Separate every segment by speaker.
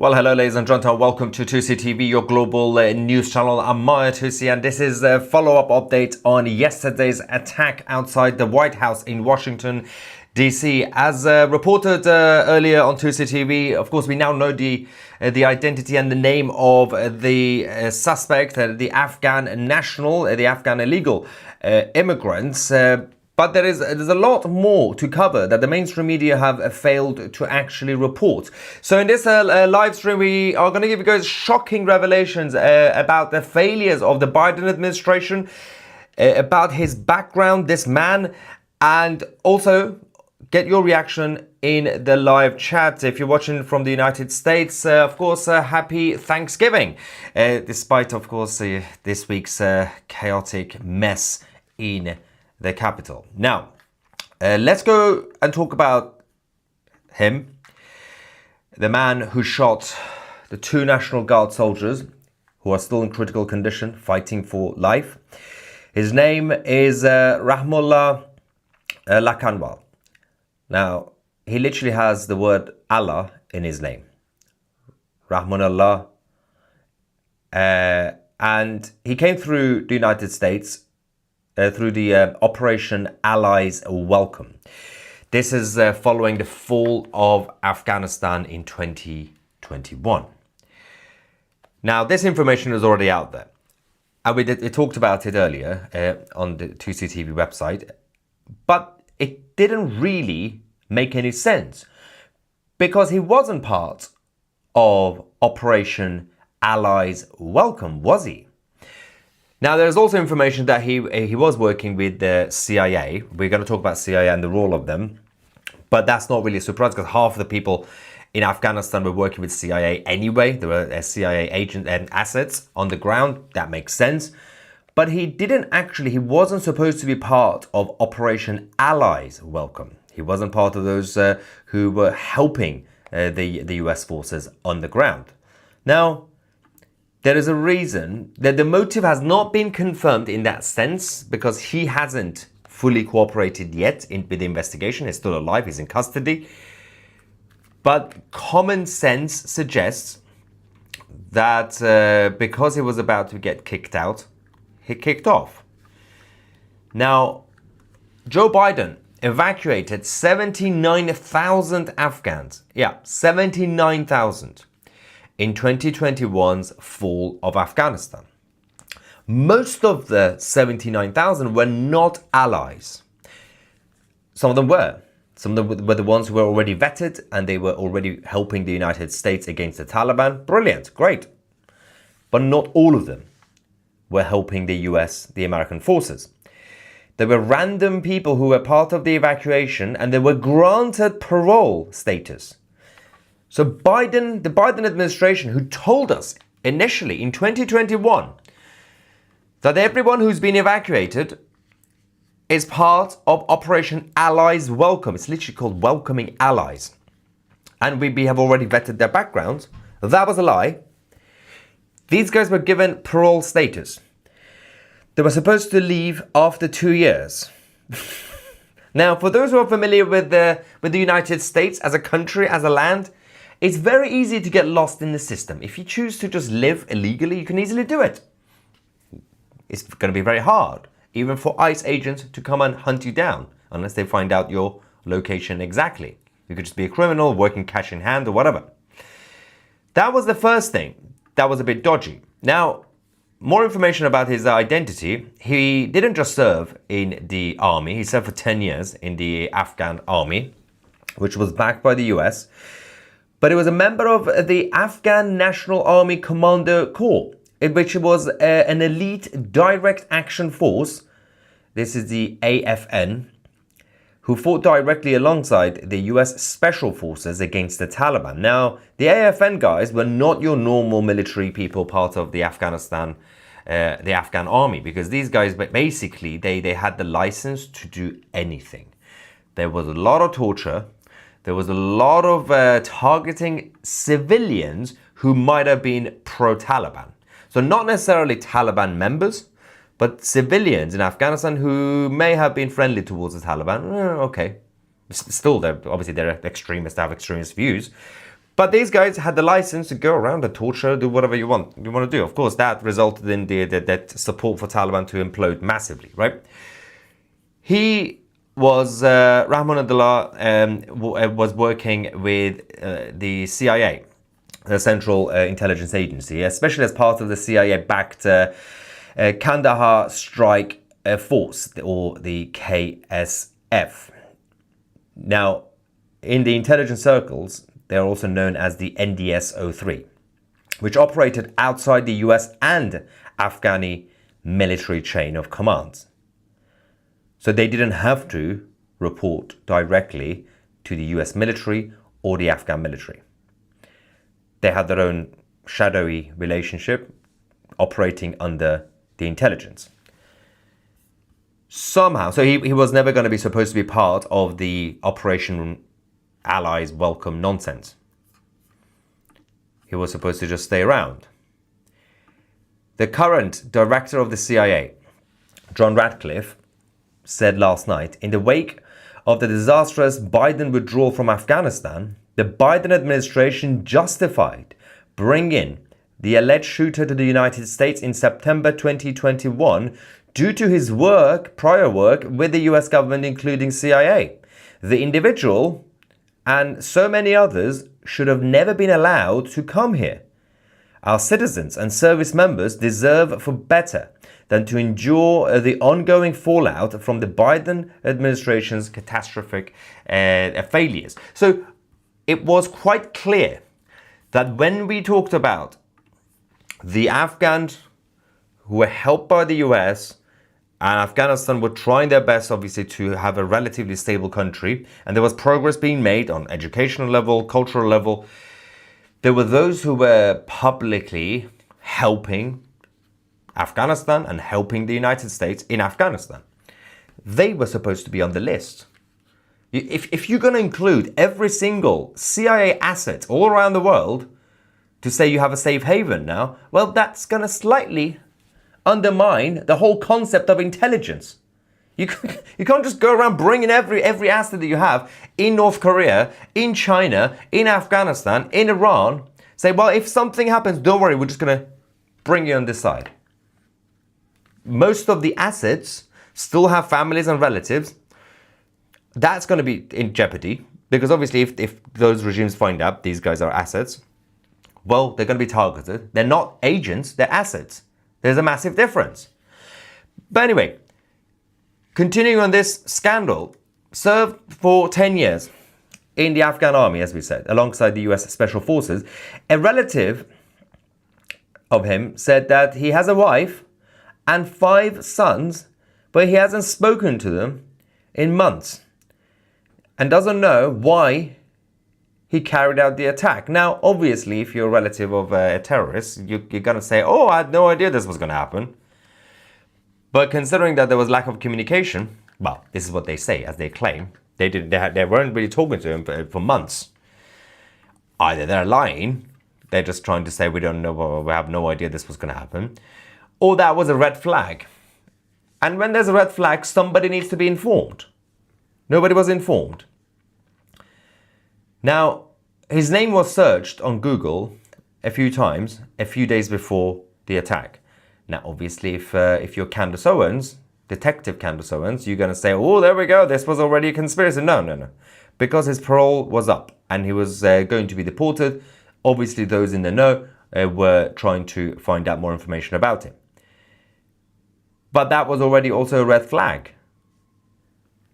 Speaker 1: Well, hello, ladies and gentlemen. Welcome to 2C TV, your global news channel. I'm Maya 2C, and this is a follow-up update on yesterday's attack outside the White House in Washington, D.C. As reported earlier on 2C TV, of course, we now know the identity and the name of the suspect, the Afghan national, the Afghan illegal immigrants. But there's a lot more to cover that the mainstream media have failed to actually report. So in this live stream, we are going to give you guys shocking revelations about the failures of the Biden administration, about his background, this man, and also get your reaction in the live chat. If you're watching from the United States, of course, happy Thanksgiving, despite, of course, this week's chaotic mess in the capital. Now, let's go and talk about him, the man who shot the two National Guard soldiers who are still in critical condition, fighting for life. His name is Rahmullah Lakanwal. Now, he literally has the word Allah in his name. Rahmanullah. And he came through the United States through the Operation Allies Welcome. This is following the fall of Afghanistan in 2021. Now, this information is already out there. And we talked about it earlier on the 2CTV website, but it didn't really make any sense because he wasn't part of Operation Allies Welcome, was he? Now, there's also information that he was working with the CIA. We're going to talk about CIA and the role of them. But that's not really a surprise because half of the people in Afghanistan were working with CIA anyway. There were CIA agents and assets on the ground. That makes sense. But he wasn't supposed to be part of Operation Allies Welcome. He wasn't part of those who were helping the US forces on the ground. Now, there is a reason that the motive has not been confirmed in that sense because he hasn't fully cooperated yet with the investigation. He's still alive, he's in custody. But common sense suggests that because he was about to get kicked out, he kicked off. Now, Joe Biden evacuated 79,000 Afghans. Yeah, 79,000. In 2021's fall of Afghanistan. Most of the 79,000 were not allies. Some of them were. Some of them were the ones who were already vetted and they were already helping the United States against the Taliban. Brilliant, great. But not all of them were helping the US, the American forces. There were random people who were part of the evacuation and they were granted parole status. So the Biden administration, who told us initially in 2021 that everyone who's been evacuated is part of Operation Allies Welcome. It's literally called Welcoming Allies. And we have already vetted their backgrounds. That was a lie. These guys were given parole status. They were supposed to leave after 2 years. Now, for those who are familiar with the United States as a country, as a land, it's very easy to get lost in the system. If you choose to just live illegally, you can easily do it. It's going to be very hard, even for ICE agents to come and hunt you down, unless they find out your location exactly. You could just be a criminal, working cash in hand or whatever. That was the first thing. That was a bit dodgy. Now, more information about his identity. He didn't just serve in the army. He served for 10 years in the Afghan army, which was backed by the US. But he was a member of the Afghan National Army Commando Corps, which was an elite direct action force. This is the AFN, who fought directly alongside the US Special Forces against the Taliban. Now, the AFN guys were not your normal military people part of the Afghan army, because these guys basically, they had the license to do anything. There was a lot of torture. There was a lot of targeting civilians who might have been pro-Taliban. So not necessarily Taliban members, but civilians in Afghanistan who may have been friendly towards the Taliban. Okay. Still, they're extremists, have extremist views. But these guys had the license to go around and torture, do whatever you want to do. Of course, that resulted in that support for Taliban to implode massively, right? He was, Rahmanullah was working with the CIA, the Central Intelligence Agency, especially as part of the CIA-backed Kandahar Strike Force, or the KSF. Now, in the intelligence circles, they are also known as the NDS-03, which operated outside the US and Afghani military chain of command. So they didn't have to report directly to the US military or the Afghan military. They had their own shadowy relationship operating under the intelligence. Somehow, so he was never going to be supposed to be part of the Operation Allies Welcome nonsense. He was supposed to just stay around. The current director of the CIA, John Ratcliffe, said last night, in the wake of the disastrous Biden withdrawal from Afghanistan, the Biden administration justified bringing the alleged shooter to the United States in September 2021 due to his prior work with the US government, including CIA. The individual and so many others should have never been allowed to come here. Our citizens and service members deserve for better than to endure the ongoing fallout from the Biden administration's catastrophic failures. So it was quite clear that when we talked about the Afghans who were helped by the US, and Afghanistan were trying their best, obviously, to have a relatively stable country, and there was progress being made on educational level, cultural level, there were those who were publicly helping Afghanistan and helping the United States in Afghanistan. They were supposed to be on the list. If you're going to include every single CIA asset all around the world to say you have a safe haven now, well, that's going to slightly undermine the whole concept of intelligence. You can't just go around bringing every asset that you have in North Korea, in China, in Afghanistan, in Iran. Say, well, if something happens, don't worry, we're just going to bring you on this side. Most of the assets still have families and relatives. That's going to be in jeopardy because obviously if those regimes find out these guys are assets, well, they're going to be targeted. They're not agents, they're assets. There's a massive difference. But anyway, continuing on this scandal, served for 10 years in the Afghan army, as we said, alongside the US Special Forces. A relative of him said that he has a wife and 5 sons, but he hasn't spoken to them in months and doesn't know why he carried out the attack. Now, obviously, if you're a relative of a terrorist, you're going to say, oh, I had no idea this was going to happen. But considering that there was lack of communication, well, this is what they say, as they claim. They weren't really talking to him for months. Either they're lying, they're just trying to say we don't know, we have no idea this was going to happen, or that was a red flag. And when there's a red flag, somebody needs to be informed. Nobody was informed. Now, his name was searched on Google a few times, a few days before the attack. Now, obviously, if you're Candace Owens, Detective Candace Owens, you're going to say, oh, there we go, this was already a conspiracy. No. Because his parole was up and he was going to be deported, obviously those in the know were trying to find out more information about him. But that was already also a red flag.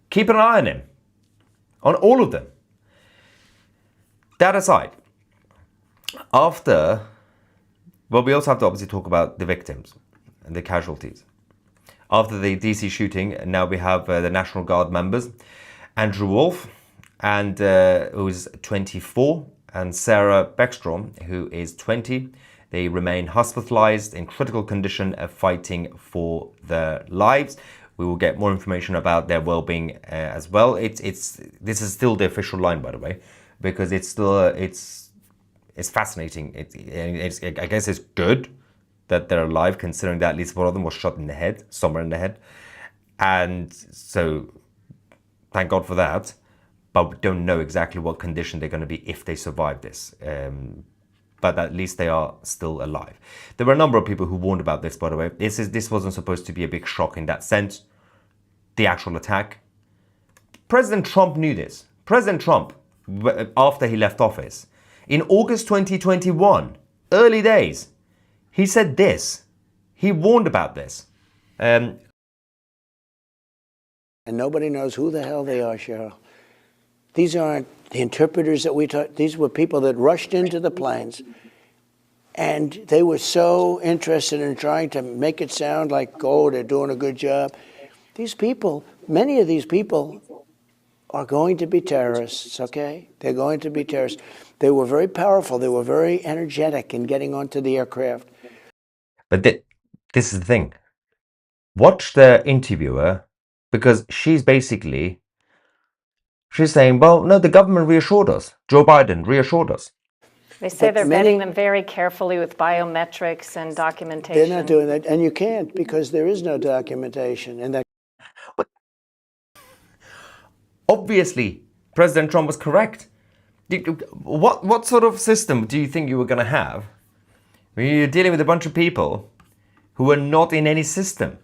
Speaker 1: Keep an eye on him, on all of them. That aside, we also have to obviously talk about the victims and the casualties. After the DC shooting, now we have the National Guard members, Andrew Wolf, and who is 24, and Sarah Beckstrom, who is 20. They remain hospitalized in critical condition, fighting for their lives. We will get more information about their well-being as well. This is still the official line, by the way, because it's fascinating. I guess it's good that they're alive, considering that at least one of them was shot in the head, somewhere in the head. And so, thank God for that. but we don't know exactly what condition they're going to be if they survive this. But at least they are still alive. There were a number of people who warned about this, by the way. This wasn't supposed to be a big shock in that sense, the actual attack. President Trump knew this. President Trump, after he left office, in August 2021, early days, he said this. He warned about this.
Speaker 2: And nobody knows who the hell they are, Cheryl. These aren't the interpreters that we taught. These were people that rushed into the planes, and they were so interested in trying to make it sound like, oh, they're doing a good job. These people, many of these people are going to be terrorists, okay? They're going to be terrorists. They were very powerful. They were very energetic in getting onto the aircraft.
Speaker 1: But this is the thing. Watch the interviewer, because she's saying, well, no, the government reassured us. Joe Biden reassured us.
Speaker 3: They say they're vetting them very carefully with biometrics and documentation.
Speaker 2: They're not doing that, and you can't, because there is no documentation. And that.
Speaker 1: But obviously, President Trump was correct. What sort of system do you think you were going to have when you're dealing with a bunch of people who were not in any system?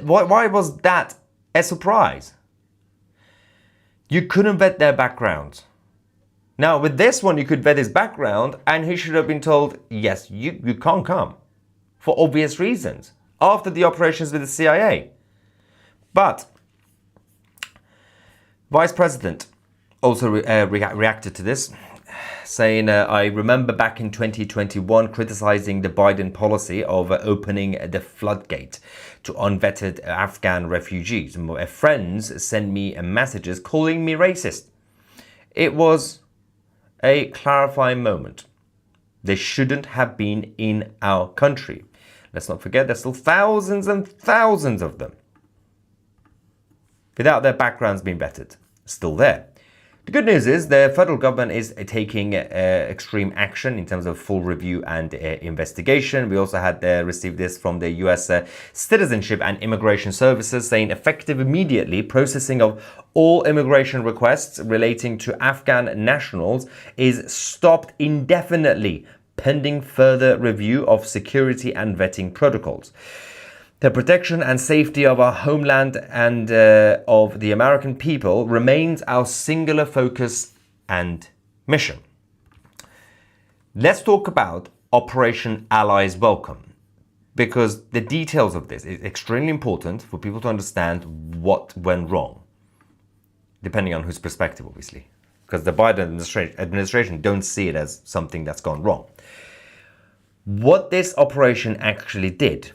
Speaker 1: Why was that a surprise? You couldn't vet their background. Now, with this one, you could vet his background, and he should have been told, yes, you can't come, for obvious reasons, after the operations with the CIA. But Vice President also reacted to this, saying, I remember back in 2021 criticizing the Biden policy of opening the floodgate to unvetted Afghan refugees. My friends sent me messages calling me racist. It was a clarifying moment. They shouldn't have been in our country. Let's not forget there's still thousands and thousands of them without their backgrounds being vetted. Still there. The good news is the federal government is taking extreme action in terms of full review and investigation. We also had received this from the US Citizenship and Immigration Services, saying effective immediately processing of all immigration requests relating to Afghan nationals is stopped indefinitely pending further review of security and vetting protocols. The protection and safety of our homeland and of the American people remains our singular focus and mission. Let's talk about Operation Allies Welcome, because the details of this is extremely important for people to understand what went wrong, depending on whose perspective, obviously, because the Biden administration don't see it as something that's gone wrong. What this operation actually did,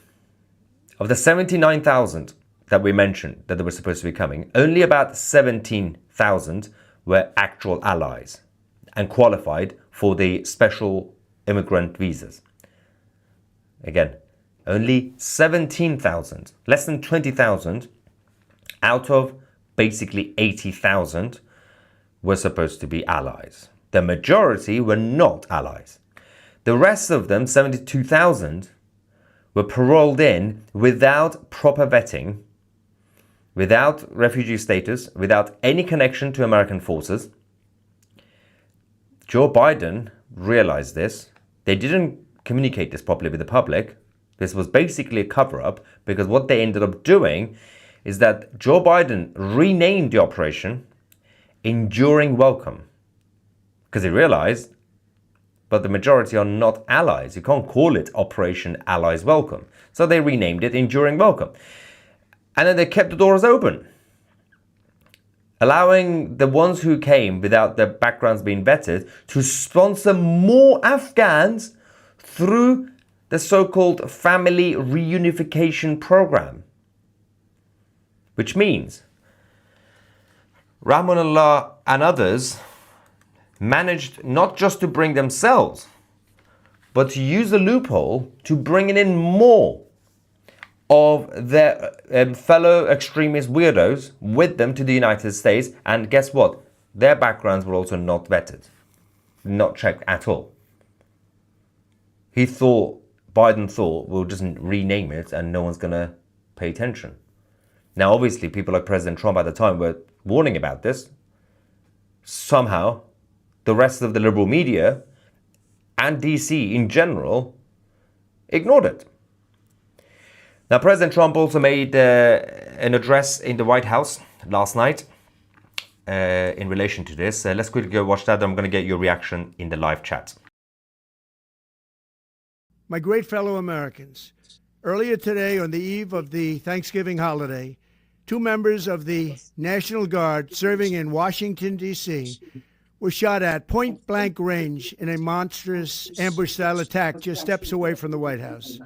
Speaker 1: of the 79,000 that we mentioned that they were supposed to be coming, only about 17,000 were actual allies and qualified for the special immigrant visas. Again, only 17,000, less than 20,000 out of basically 80,000 were supposed to be allies. The majority were not allies. The rest of them, 72,000, were paroled in without proper vetting, without refugee status, without any connection to American forces. Joe Biden realized this. They didn't communicate this properly with the public. This was basically a cover-up, because what they ended up doing is that Joe Biden renamed the operation Enduring Welcome, because he realized, but the majority are not allies. You can't call it Operation Allies Welcome. So they renamed it Enduring Welcome. And then they kept the doors open, allowing the ones who came without their backgrounds being vetted to sponsor more Afghans through the so-called Family Reunification Program. Which means Rahmanullah and others managed not just to bring themselves, but to use the loophole to bring in more of their fellow extremist weirdos with them to the United States. And guess what? Their backgrounds were also not vetted, not checked at all. Biden thought, we'll just rename it and no one's going to pay attention. Now, obviously, people like President Trump at the time were warning about this, somehow the rest of the liberal media and DC in general ignored it. Now, President Trump also made an address in the White House last night in relation to this. Let's quickly go watch that. I'm going to get your reaction in the live chat.
Speaker 4: My great fellow Americans, earlier today, on the eve of the Thanksgiving holiday, 2 members of the National Guard serving in Washington, D.C., were shot at point-blank range in a monstrous ambush-style attack just steps away from the White House.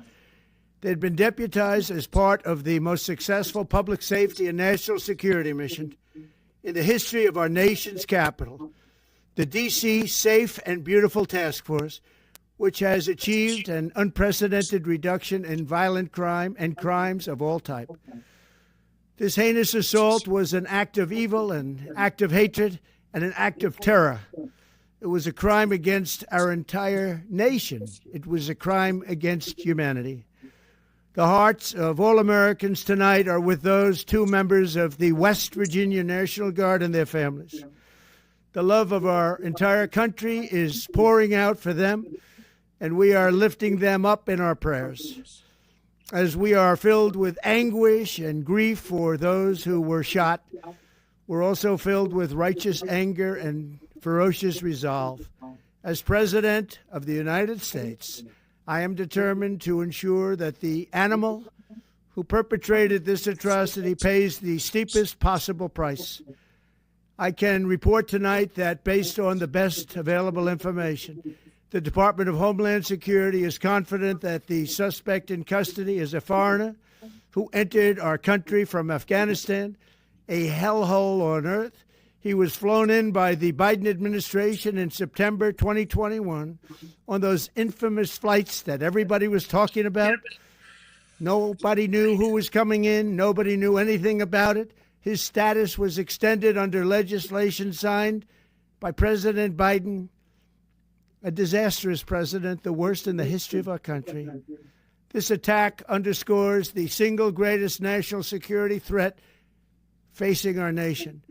Speaker 4: They had been deputized as part of the most successful public safety and national security mission in the history of our nation's capital, the D.C. Safe and Beautiful Task Force, which has achieved an unprecedented reduction in violent crime and crimes of all type. This heinous assault was an act of evil, an act of hatred, and an act of terror. It was a crime against our entire nation. It was a crime against humanity. The hearts of all Americans tonight are with those 2 members of the West Virginia National Guard and their families. The love of our entire country is pouring out for them, and we are lifting them up in our prayers. As we are filled with anguish and grief for those who were shot, we're also filled with righteous anger and ferocious resolve. As President of the United States, I am determined to ensure that the animal who perpetrated this atrocity pays the steepest possible price. I can report tonight that based on the best available information, the Department of Homeland Security is confident that the suspect in custody is a foreigner who entered our country from Afghanistan, a hellhole on earth. He was flown in by the Biden administration in September 2021 on those infamous flights that everybody was talking about. Nobody knew who was coming in. Nobody knew anything about it. His status was extended under legislation signed by President Biden, a disastrous president, the worst in the history of our country. This attack underscores the single greatest national security threat facing our nation.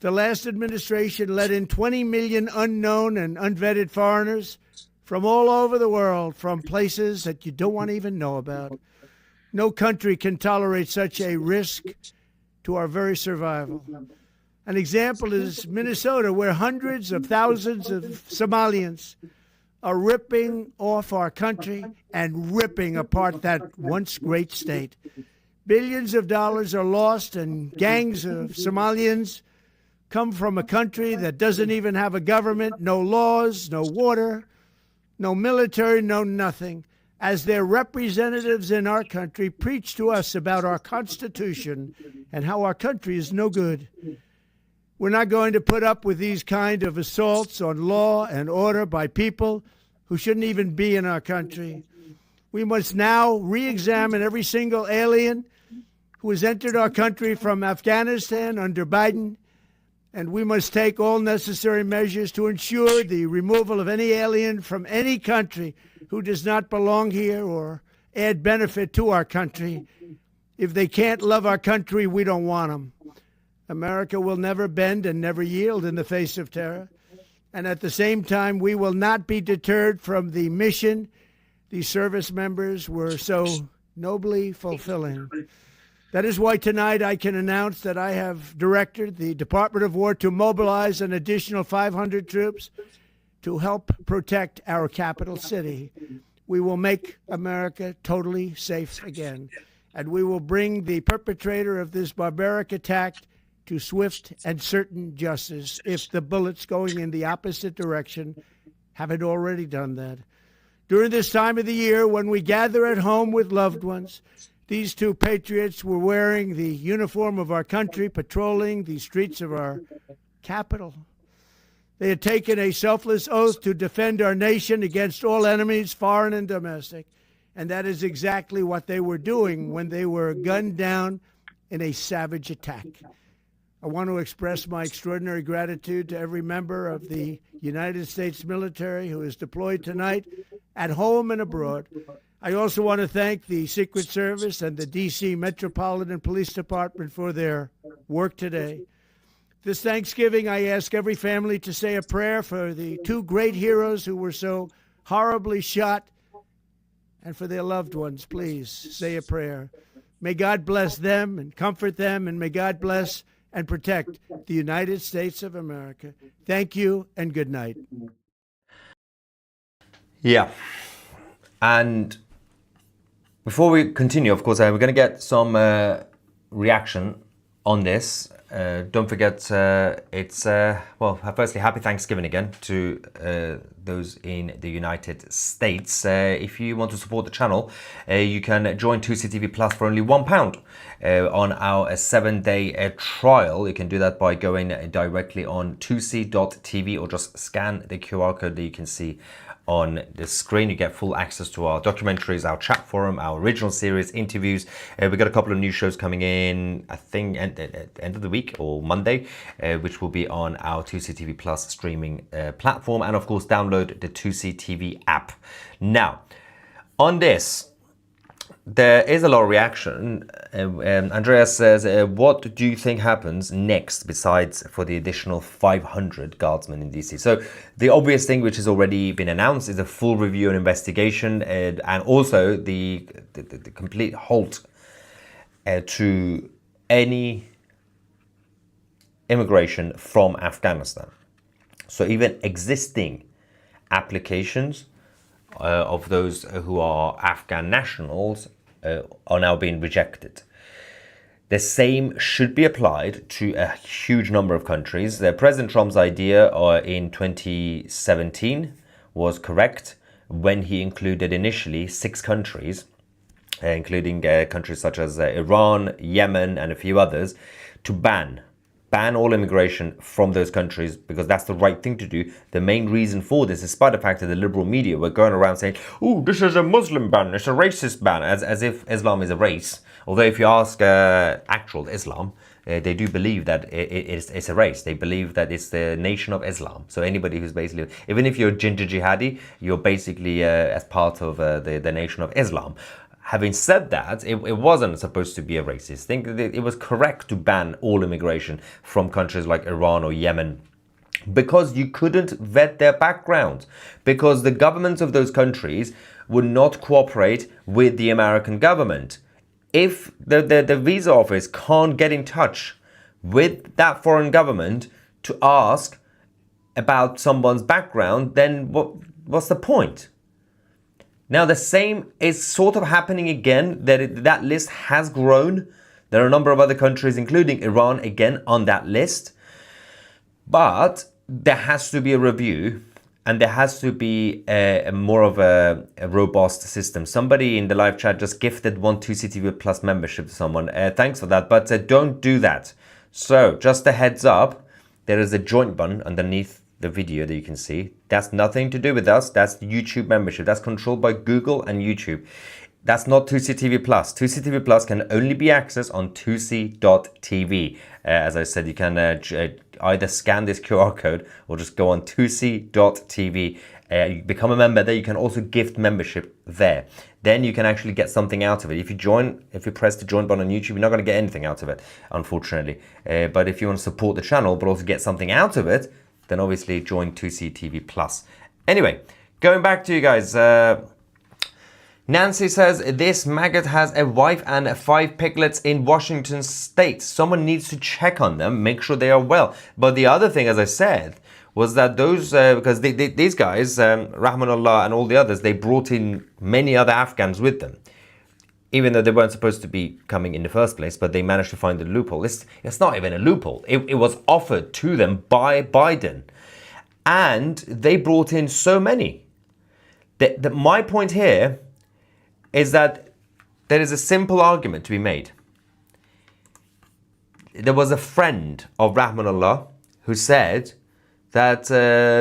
Speaker 4: The last administration let in 20 million unknown and unvetted foreigners from all over the world, from places that you don't want to even know about. No country can tolerate such a risk to our very survival. An example is Minnesota, where hundreds of thousands of Somalians are ripping off our country and ripping apart that once great state. Billions of dollars are lost, and gangs of Somalians come from a country that doesn't even have a government, no laws, no water, no military, no nothing. As their representatives in our country preach to us about our Constitution and how our country is no good. We're not going to put up with these kind of assaults on law and order by people who shouldn't even be in our country. We must now re-examine every single alien who has entered our country from Afghanistan under Biden, and we must take all necessary measures to ensure the removal of any alien from any country who does not belong here or add benefit to our country. If they can't love our country, we don't want them. America will never bend and never yield in the face of terror. And at the same time, we will not be deterred from the mission these service members were so nobly fulfilling. That is why tonight I can announce that I have directed the Department of War to mobilize an additional 500 troops to help protect our capital city. We will make America totally safe again, and we will bring the perpetrator of this barbaric attack to swift and certain justice if the bullets going in the opposite direction haven't already done that. During this time of the year, when we gather at home with loved ones, these 2 patriots were wearing the uniform of our country, patrolling the streets of our capital. They had taken a selfless oath to defend our nation against all enemies, foreign and domestic, and that is exactly what they were doing when they were gunned down in a savage attack. I want to express my extraordinary gratitude to every member of the United States military who is deployed tonight at home and abroad. I also want to thank the Secret Service and the D.C. Metropolitan Police Department for their work today. This Thanksgiving, I ask every family to say a prayer for the two great heroes who were so horribly shot and for their loved ones. Please say a prayer. May God bless them and comfort them, and may God bless and protect the United States of America. Thank you and good night.
Speaker 1: Yeah. And before we continue, of course, we're going to get some reaction on this. Don't forget, it's, well, firstly, happy Thanksgiving again to those in the United States. If you want to support the channel, you can join 2CTV Plus for only £1 on our 7-day trial. You can do that by going directly on 2c.tv or just scan the QR code that you can see on the screen. You get full access to our documentaries, our chat forum, our original series, interviews. We've got a couple of new shows coming in, I think, end of the week or Monday, which will be on our 2CTV Plus streaming platform. And of course, download the 2CTV app. Now, on this, there is a lot of reaction. Andreas says, what do you think happens next besides for the additional 500 guardsmen in DC? So the obvious thing which has already been announced is a full review and investigation, and also the complete halt to any immigration from Afghanistan. So even existing applications of those who are Afghan nationals are now being rejected. The same should be applied to a huge number of countries. President Trump's idea in 2017 was correct when he included initially 6 countries, including countries such as Iran, Yemen, and a few others, to ban all immigration from those countries, because that's the right thing to do. The main reason for this, despite the fact that the liberal media were going around saying, oh, this is a Muslim ban, it's a racist ban, as if Islam is a race. Although if you ask actual Islam, they do believe that it's a race. They believe that it's the nation of Islam. So anybody who's basically, even if you're ginger jihadi, you're basically as part of the nation of Islam. Having said that, it wasn't supposed to be a racist thing. It was correct to ban all immigration from countries like Iran or Yemen, because you couldn't vet their background, because the governments of those countries would not cooperate with the American government. If the visa office can't get in touch with that foreign government to ask about someone's background, then what's the point? Now, the same is sort of happening again, that list has grown. There are a number of other countries, including Iran, again, on that list. But there has to be a review, and there has to be more of a robust system. Somebody in the live chat just gifted 2CTV Plus membership to someone. Thanks for that, but don't do that. So, just a heads up, there is a joint button underneath the video that you can see. That's nothing to do with us. That's the YouTube membership. That's controlled by Google and YouTube. That's not 2CTV Plus. 2CTV Plus can only be accessed on 2c.tv. As I said, you can either scan this QR code or just go on 2c.tv. You become a member there. You can also gift membership there. Then you can actually get something out of it. If you press the join button on YouTube, you're not going to get anything out of it, unfortunately. But if you want to support the channel but also get something out of it, then obviously join 2CTV Plus. Anyway, going back to you guys. Nancy says, this maggot has a wife and 5 piglets in Washington State. Someone needs to check on them, make sure they are well. But the other thing, as I said, was that those, because these guys, Rahmanullah and all the others, they brought in many other Afghans with them, even though they weren't supposed to be coming in the first place, but they managed to find a loophole. It's not even a loophole. It was offered to them by Biden. And they brought in so many. My point here is that there is a simple argument to be made. There was a friend of Rahmanullah who said that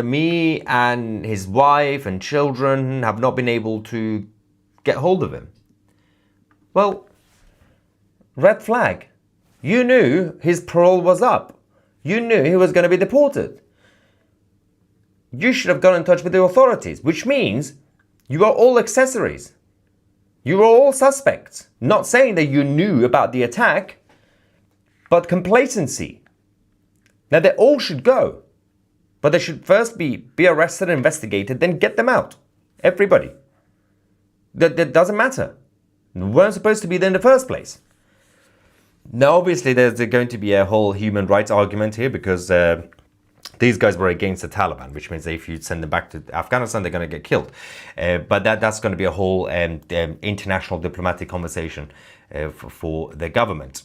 Speaker 1: me and his wife and children have not been able to get hold of him. Well, red flag. You knew his parole was up. You knew he was going to be deported. You should have gone in touch with the authorities, which means you are all accessories. You are all suspects. Not saying that you knew about the attack, but complacency. Now, they all should go, but they should first be arrested and investigated, then get them out. Everybody. That doesn't matter. They weren't supposed to be there in the first place. Now, obviously, there's going to be a whole human rights argument here because these guys were against the Taliban, which means that if you send them back to Afghanistan, they're going to get killed. But that's going to be a whole international diplomatic conversation for the government.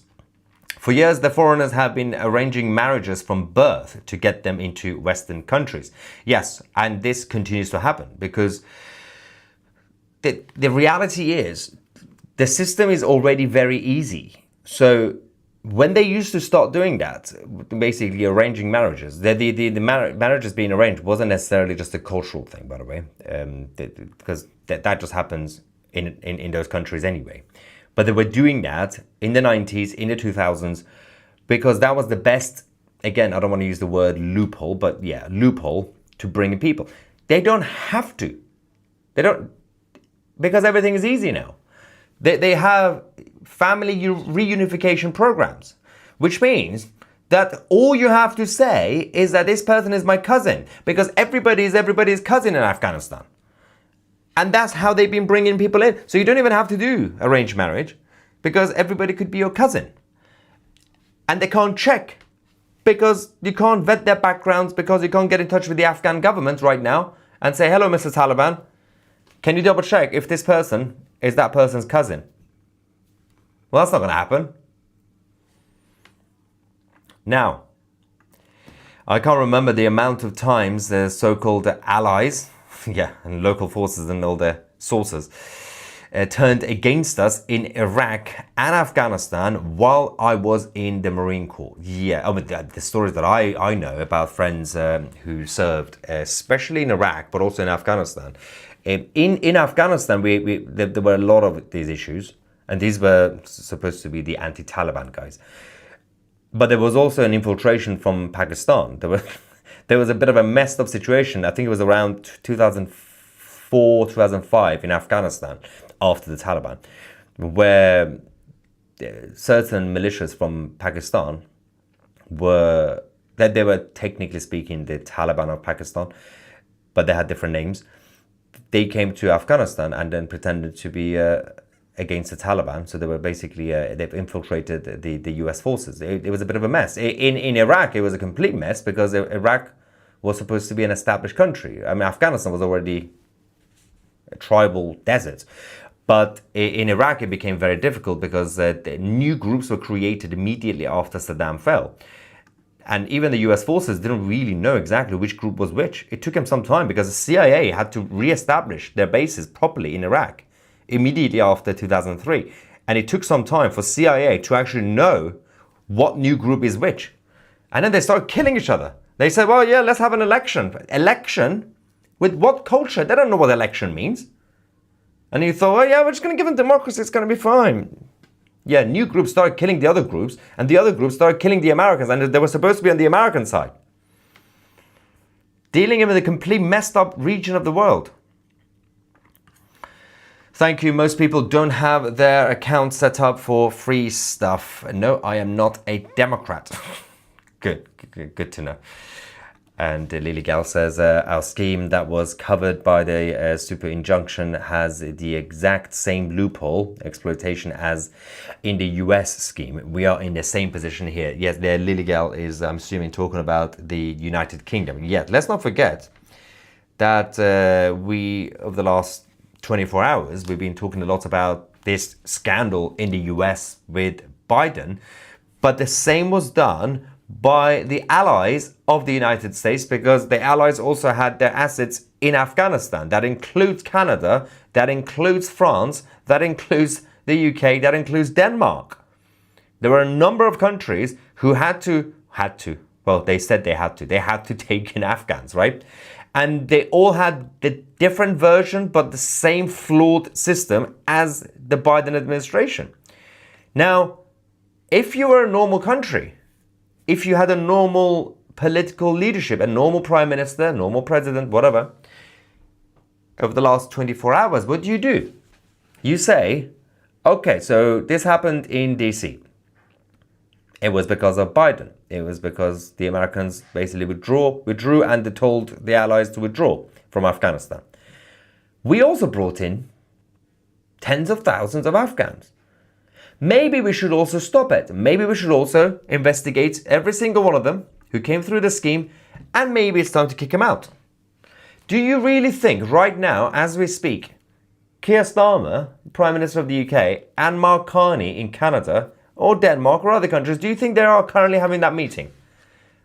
Speaker 1: For years, the foreigners have been arranging marriages from birth to get them into Western countries. Yes, and this continues to happen because the reality is the system is already very easy. So when they used to start doing that, basically arranging marriages, the marriages being arranged wasn't necessarily just a cultural thing, by the way, because that just happens in those countries anyway. But they were doing that in the 90s, in the 2000s, because that was the best, again, I don't want to use the word loophole, but yeah, loophole to bring in people. They don't have to. They don't, because everything is easy now. They have family reunification programs, which means that all you have to say is that this person is my cousin, because everybody is everybody's cousin in Afghanistan. And that's how they've been bringing people in. So you don't even have to do arranged marriage because everybody could be your cousin. And they can't check because you can't vet their backgrounds, because you can't get in touch with the Afghan government right now and say, hello, Mr. Taliban, can you double check if this person is that person's cousin? Well, that's not going to happen. Now, I can't remember the amount of times the so-called allies, yeah, and local forces and all their sources turned against us in Iraq and Afghanistan while I was in the Marine Corps. Yeah, I mean, the stories that I know about friends who served, especially in Iraq, but also in Afghanistan. In Afghanistan, there were a lot of these issues, and these were supposed to be the anti-Taliban guys. But there was also an infiltration from Pakistan. There was a bit of a messed up situation. I think it was around 2004, 2005 in Afghanistan after the Taliban, where certain militias from Pakistan were technically speaking the Taliban of Pakistan, but they had different names. They came to Afghanistan and then pretended to be against the Taliban. So they were basically, they've infiltrated the US forces. It was a bit of a mess. In Iraq, it was a complete mess because Iraq was supposed to be an established country. I mean, Afghanistan was already a tribal desert. But in Iraq, it became very difficult because the new groups were created immediately after Saddam fell. And even the US forces didn't really know exactly which group was which. It took them some time because the CIA had to re-establish their bases properly in Iraq immediately after 2003. And it took some time for CIA to actually know what new group is which. And then they started killing each other. They said, well, yeah, let's have an election. Election? With what culture? They don't know what election means. And you thought, oh yeah, we're just going to give them democracy. It's going to be fine. Yeah, new groups started killing the other groups, and the other groups started killing the Americans, and they were supposed to be on the American side. Dealing with a complete messed up region of the world. Thank you. Most people don't have their accounts set up for free stuff. No, I am not a Democrat. Good to know. And Lily Gal says, our scheme that was covered by the super injunction has the exact same loophole exploitation as in the US scheme. We are in the same position here. Yes, there Lily Gal is, I'm assuming, talking about the United Kingdom. Yet, let's not forget that we, over the last 24 hours, we've been talking a lot about this scandal in the US with Biden. But the same was done by the allies of the United States, because the allies also had their assets in Afghanistan. That includes Canada, that includes France, that includes the UK, that includes Denmark. There were a number of countries who had to, well, they said they had to take in Afghans, right? And they all had the different version, but the same flawed system as the Biden administration. Now, if you were a normal country, if you had a normal political leadership, a normal prime minister, normal president, whatever, over the last 24 hours, what do? You say, okay, so this happened in DC. It was because of Biden. It was because the Americans basically withdrew, and they told the allies to withdraw from Afghanistan. We also brought in tens of thousands of Afghans. Maybe we should also stop it. Maybe we should also investigate every single one of them who came through the scheme, and maybe it's time to kick them out. Do you really think right now, as we speak, Keir Starmer, Prime Minister of the UK, and Mark Carney in Canada, or Denmark, or other countries, do you think they are currently having that meeting?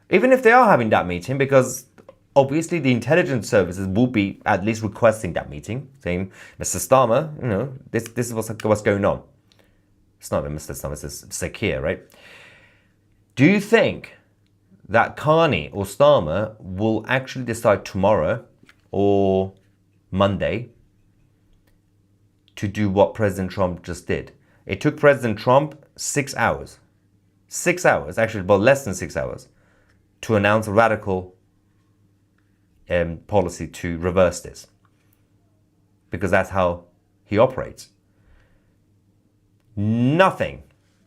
Speaker 1: Even if they are having that meeting, because obviously the intelligence services will be at least requesting that meeting, saying, Mr. Starmer, this is what's going on. It's not Mr. Starmer, it's Keir, right? Do you think that Carney or Starmer will actually decide tomorrow or Monday to do what President Trump just did? It took President Trump 6 hours. 6 hours, actually, well, less than 6 hours, to announce a radical policy to reverse this. Because that's how he operates. Nothing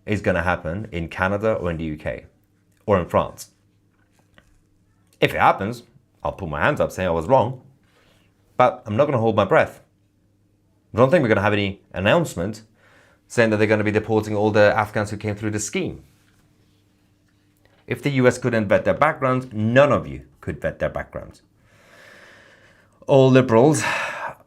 Speaker 1: is going to happen in Canada or in the UK or in France. If it happens, I'll put my hands up saying I was wrong. But I'm not going to hold my breath. I don't think we're going to have any announcement saying that they're going to be deporting all the Afghans who came through the scheme. If the US couldn't vet their backgrounds, none of you could vet their backgrounds. All liberals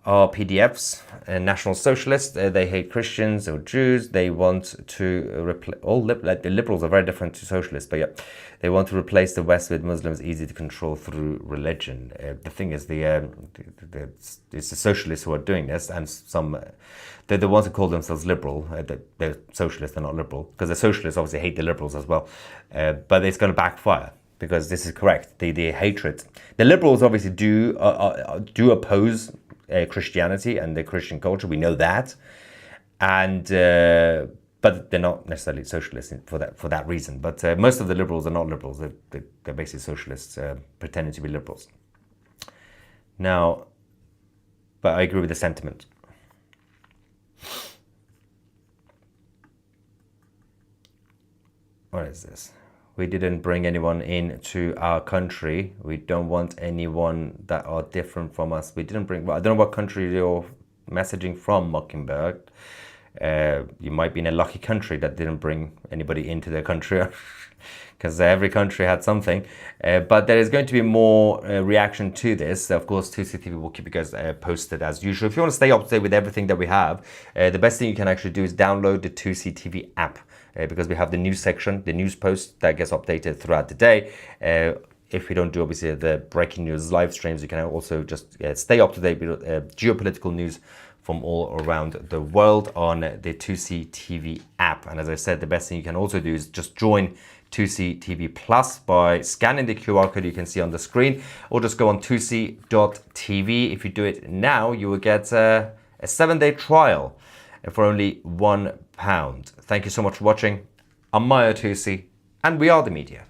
Speaker 1: are PDFs and National Socialists. They hate Christians or Jews. They want to replace the liberals are very different to socialists, but yeah, they want to replace the West with Muslims easy to control through religion. The thing is, it's the socialists who are doing this, and they're the ones who call themselves liberal. They're socialists, they're not liberal, because the socialists obviously hate the liberals as well. But it's going to backfire, because this is correct. The hatred. The liberals obviously do oppose Christianity and the Christian culture. We know that, and but they're not necessarily socialists for that reason. But most of the liberals are not liberals. They're basically socialists pretending to be liberals. Now, but I agree with the sentiment. What is this? We didn't bring anyone into our country. We don't want anyone that are different from us. We didn't bring, well, I don't know what country you're messaging from, Mockingbird. You might be in a lucky country that didn't bring anybody into their country, because every country had something. But there is going to be more reaction to this. Of course, 2CTV will keep you guys posted as usual. If you want to stay up to date with everything that we have, the best thing you can actually do is download the 2CTV app. Because we have the news section, the news post that gets updated throughout the day. If we don't do, obviously, the breaking news live streams, you can also just stay up to date with geopolitical news from all around the world on the 2CTV app. And as I said, the best thing you can also do is just join 2CTV Plus by scanning the QR code you can see on the screen, or just go on 2c.tv. If you do it now, you will get a 7-day trial for only £1. Thank you so much for watching. I'm Maya Tusi, and we are the media.